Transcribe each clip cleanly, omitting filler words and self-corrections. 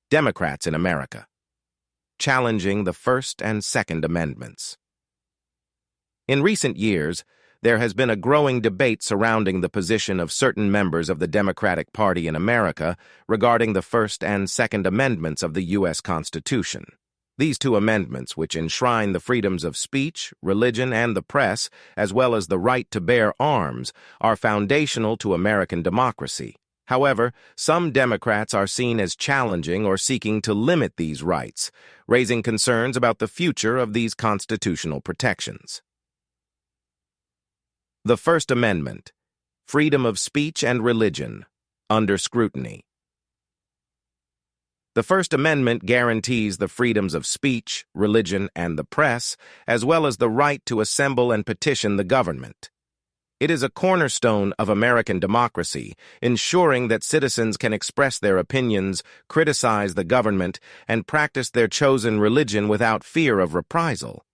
Democrats in America, challenging the First and Second Amendments. In recent years, there has been a growing debate surrounding the position of certain members of the Democratic Party in America regarding the First and Second Amendments of the U.S. Constitution. These two amendments, which enshrine the freedoms of speech, religion, and the press, as well as the right to bear arms, are foundational to American democracy. However, some Democrats are seen as challenging or seeking to limit these rights, raising concerns about the future of these constitutional protections. The First Amendment, freedom of speech and religion, under scrutiny. The First Amendment guarantees the freedoms of speech, religion, and the press, as well as the right to assemble and petition the government. It is a cornerstone of American democracy, ensuring that citizens can express their opinions, criticize the government, and practice their chosen religion without fear of reprisal.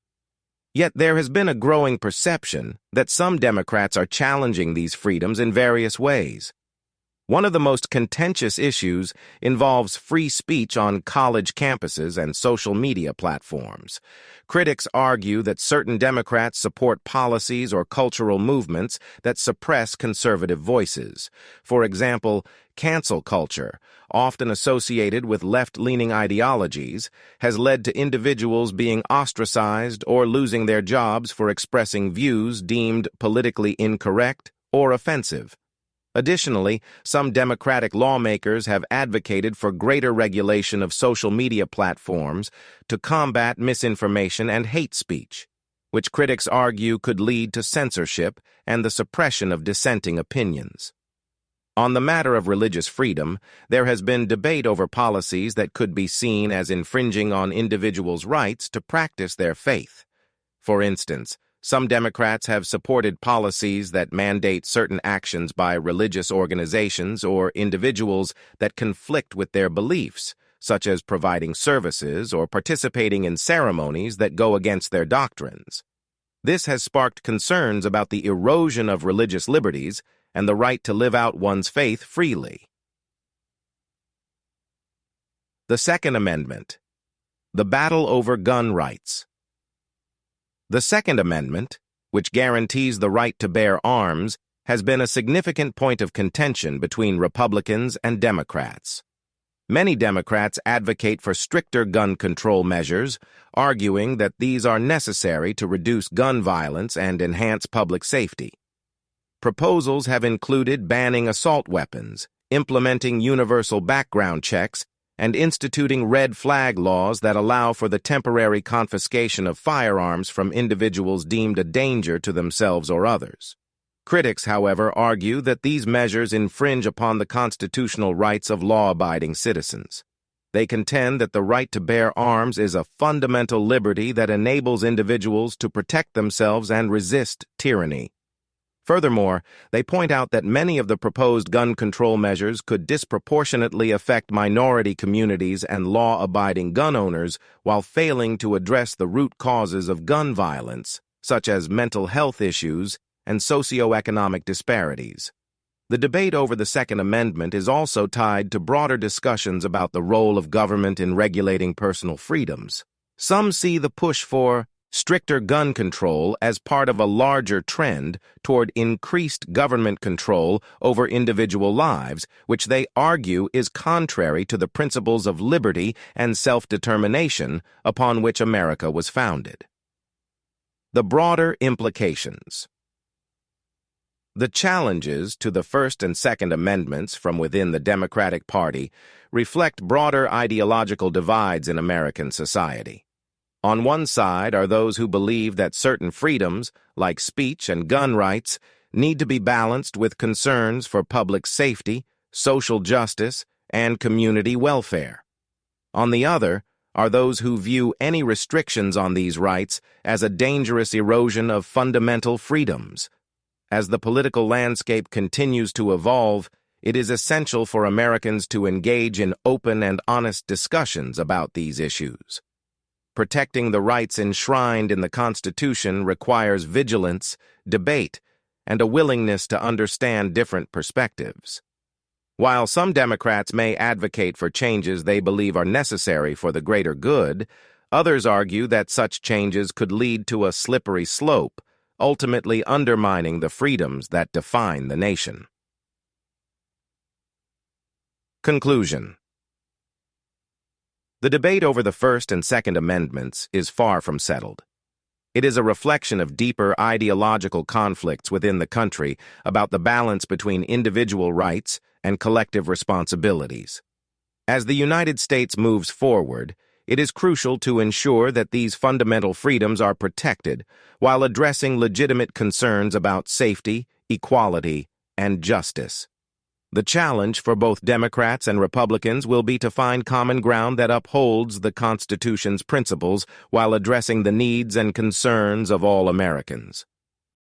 Yet there has been a growing perception that some Democrats are challenging these freedoms in various ways. One of the most contentious issues involves free speech on college campuses and social media platforms. Critics argue that certain Democrats support policies or cultural movements that suppress conservative voices. For example, cancel culture, often associated with left-leaning ideologies, has led to individuals being ostracized or losing their jobs for expressing views deemed politically incorrect or offensive. Additionally, some Democratic lawmakers have advocated for greater regulation of social media platforms to combat misinformation and hate speech, which critics argue could lead to censorship and the suppression of dissenting opinions. On the matter of religious freedom, there has been debate over policies that could be seen as infringing on individuals' rights to practice their faith. For instance, some Democrats have supported policies that mandate certain actions by religious organizations or individuals that conflict with their beliefs, such as providing services or participating in ceremonies that go against their doctrines. This has sparked concerns about the erosion of religious liberties and the right to live out one's faith freely. The Second Amendment, the battle over gun rights. The Second Amendment, which guarantees the right to bear arms, has been a significant point of contention between Republicans and Democrats. Many Democrats advocate for stricter gun control measures, arguing that these are necessary to reduce gun violence and enhance public safety. Proposals have included banning assault weapons, implementing universal background checks, and instituting red flag laws that allow for the temporary confiscation of firearms from individuals deemed a danger to themselves or others. Critics, however, argue that these measures infringe upon the constitutional rights of law-abiding citizens. They contend that the right to bear arms is a fundamental liberty that enables individuals to protect themselves and resist tyranny. Furthermore, they point out that many of the proposed gun control measures could disproportionately affect minority communities and law-abiding gun owners while failing to address the root causes of gun violence, such as mental health issues and socioeconomic disparities. The debate over the Second Amendment is also tied to broader discussions about the role of government in regulating personal freedoms. Some see the push for stricter gun control as part of a larger trend toward increased government control over individual lives, which they argue is contrary to the principles of liberty and self-determination upon which America was founded. The broader implications. The challenges to the First and Second Amendments from within the Democratic Party reflect broader ideological divides in American society. On one side are those who believe that certain freedoms, like speech and gun rights, need to be balanced with concerns for public safety, social justice, and community welfare. On the other are those who view any restrictions on these rights as a dangerous erosion of fundamental freedoms. As the political landscape continues to evolve, it is essential for Americans to engage in open and honest discussions about these issues. Protecting the rights enshrined in the Constitution requires vigilance, debate, and a willingness to understand different perspectives. While some Democrats may advocate for changes they believe are necessary for the greater good, others argue that such changes could lead to a slippery slope, ultimately undermining the freedoms that define the nation. Conclusion. The debate over the First and Second Amendments is far from settled. It is a reflection of deeper ideological conflicts within the country about the balance between individual rights and collective responsibilities. As the United States moves forward, it is crucial to ensure that these fundamental freedoms are protected while addressing legitimate concerns about safety, equality, and justice. The challenge for both Democrats and Republicans will be to find common ground that upholds the Constitution's principles while addressing the needs and concerns of all Americans.